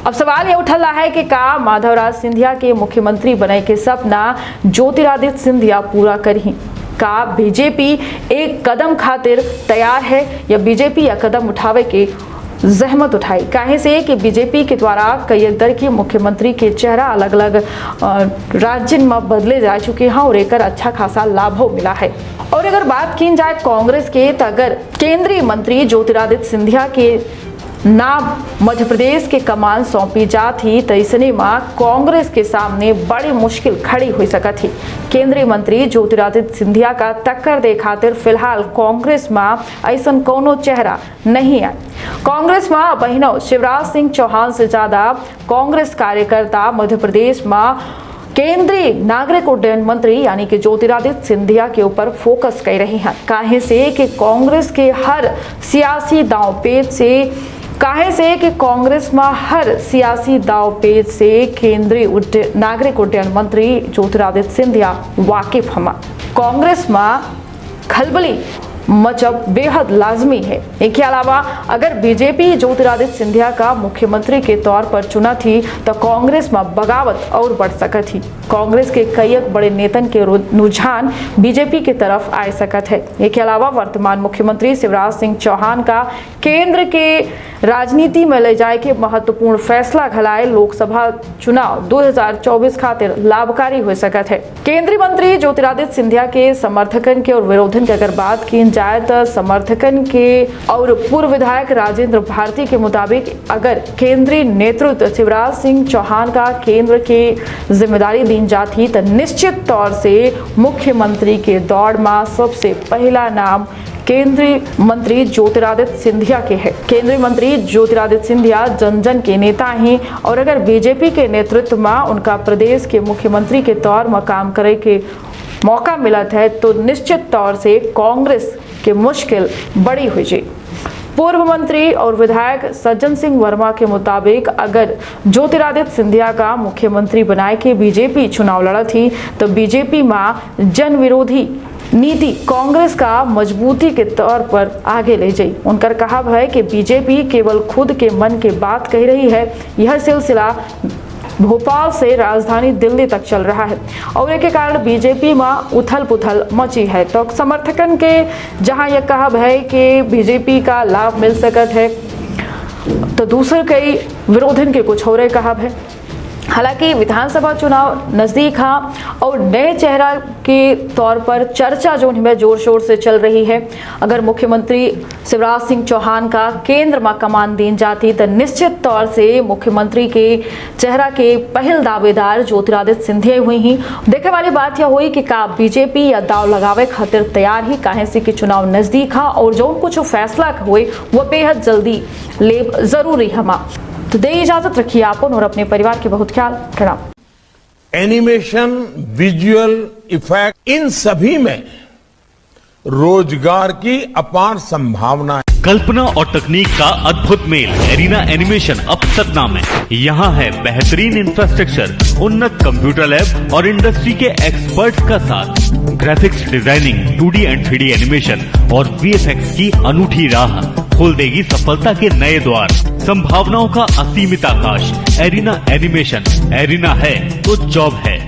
अब सवाल ये उठ रहा है कि का माधवराज सिंधिया के मुख्यमंत्री बने के सपना ज्योतिरादित्य सिंधिया पूरा करी? का बीजेपी एक कदम खातिर तैयार है या बीजेपी या कदम उठावे के जहमत उठाई? काहे से कि बीजेपी के द्वारा कई दर के मुख्यमंत्री के चेहरा अलग अलग राज्य में बदले जा चुके हैं और एक अच्छा खासा लाभ मिला है। और अगर बात की जाए कांग्रेस के, तो अगर केंद्रीय मंत्री ज्योतिरादित्य सिंधिया के नाम मध्य प्रदेश के कमान सौंपी जाती तो इसने में कांग्रेस के सामने बड़ी मुश्किल खड़ी हो सकती थी। केंद्रीय मंत्री ज्योतिरादित्य सिंधिया का टक्कर दे खातिर फिलहाल कांग्रेस में ऐसा कोनो चेहरा नहीं है। कांग्रेस में बहनों शिवराज सिंह चौहान से ज्यादा कांग्रेस कार्यकर्ता मध्य प्रदेश में केंद्रीय नागरिक उड्डयन मंत्री यानी कि ज्योतिरादित्य सिंधिया के ऊपर फोकस कर रही हैं। काहे से कि कांग्रेस के हर सियासी दांवपेच से केंद्रीय नागरिक उड्डयन मंत्री ज्योतिरादित्य सिंधिया वाकिफ हमा। कांग्रेस में खलबली मचब बेहद लाजमी है। इसके अलावा अगर बीजेपी ज्योतिरादित्य सिंधिया का मुख्यमंत्री के तौर पर चुना थी तो कांग्रेस में बगावत और बढ़ सकत थी। कांग्रेस के कई बड़े नेतन के रुझान बीजेपी की तरफ आ सकत है। इसके अलावा वर्तमान मुख्यमंत्री शिवराज सिंह चौहान का केंद्र के राजनीति में ले जाए के महत्वपूर्ण फैसला घलाए लोकसभा चुनाव 2024 खातिर लाभकारी हो सकत है। केंद्रीय मंत्री ज्योतिरादित्य सिंधिया के समर्थकन के और विरोधन की अगर बात की जाए तो समर्थकन के और पूर्व विधायक राजेंद्र भारती के मुताबिक अगर केंद्रीय नेतृत्व शिवराज सिंह चौहान का केंद्र के जिम्मेदारी दी जाती तो निश्चित तौर से मुख्यमंत्री के दौड़ में सबसे पहला नाम केंद्रीय मंत्री ज्योतिरादित्य सिंधिया के है। केंद्रीय मंत्री ज्योतिरादित्य सिंधिया जन जन के नेता हैं और अगर बीजेपी के नेतृत्व में उनका प्रदेश के मुख्यमंत्री के तौर में काम करे के मौका मिला है तो निश्चित तौर से कांग्रेस की मुश्किल बड़ी हुई जी। पूर्व मंत्री और विधायक सज्जन सिंह वर्मा के मुताबिक अगर ज्योतिरादित्य सिंधिया का मुख्यमंत्री बनाए के बीजेपी चुनाव लड़ा थी तो बीजेपी में जन विरोधी नीति कांग्रेस का मजबूती के तौर पर आगे ले जाई। उनका कहा है कि बीजेपी केवल खुद के मन की बात कह रही है। यह सिलसिला भोपाल से राजधानी दिल्ली तक चल रहा है और इसके कारण बीजेपी में उथल पुथल मची है। तो समर्थकन के जहां यह कहा है कि बीजेपी का लाभ मिल सकता है तो दूसरे कई विरोधन के कुछ और कहा है। हालांकि विधानसभा चुनाव नजदीक हाँ और नए चेहरा के तौर पर चर्चा जो इनमें जोर शोर से चल रही है। अगर मुख्यमंत्री शिवराज सिंह चौहान का केंद्र में कमान दी जाती तो निश्चित तौर से मुख्यमंत्री के चेहरा के पहल दावेदार ज्योतिरादित्य सिंधिया हुई ही। देखने वाली बात यह हुई कि का बीजेपी या दाव लगावे खातिर तैयार ही, काहे से कि चुनाव नजदीक हाँ और जो कुछ फैसला हुए वो बेहद जल्दी ले जरूरी हमा। तो दे इजाजत रखिए आपन और अपने परिवार के बहुत ख्याल। प्रणाम। एनिमेशन, विजुअल इफेक्ट, इन सभी में रोजगार की अपार संभावना है। कल्पना और तकनीक का अद्भुत मेल एरिना एनिमेशन अब सतना में। यहाँ है बेहतरीन इंफ्रास्ट्रक्चर, उन्नत कंप्यूटर लैब और इंडस्ट्री के एक्सपर्ट्स का साथ। Graphics designing, 2D and 3D animation और VFX की अनूठी राह खोल देगी सफलता के नए द्वार। संभावनाओं का असीमित आकाश। एरिना एनिमेशन, एरिना है तो जॉब है।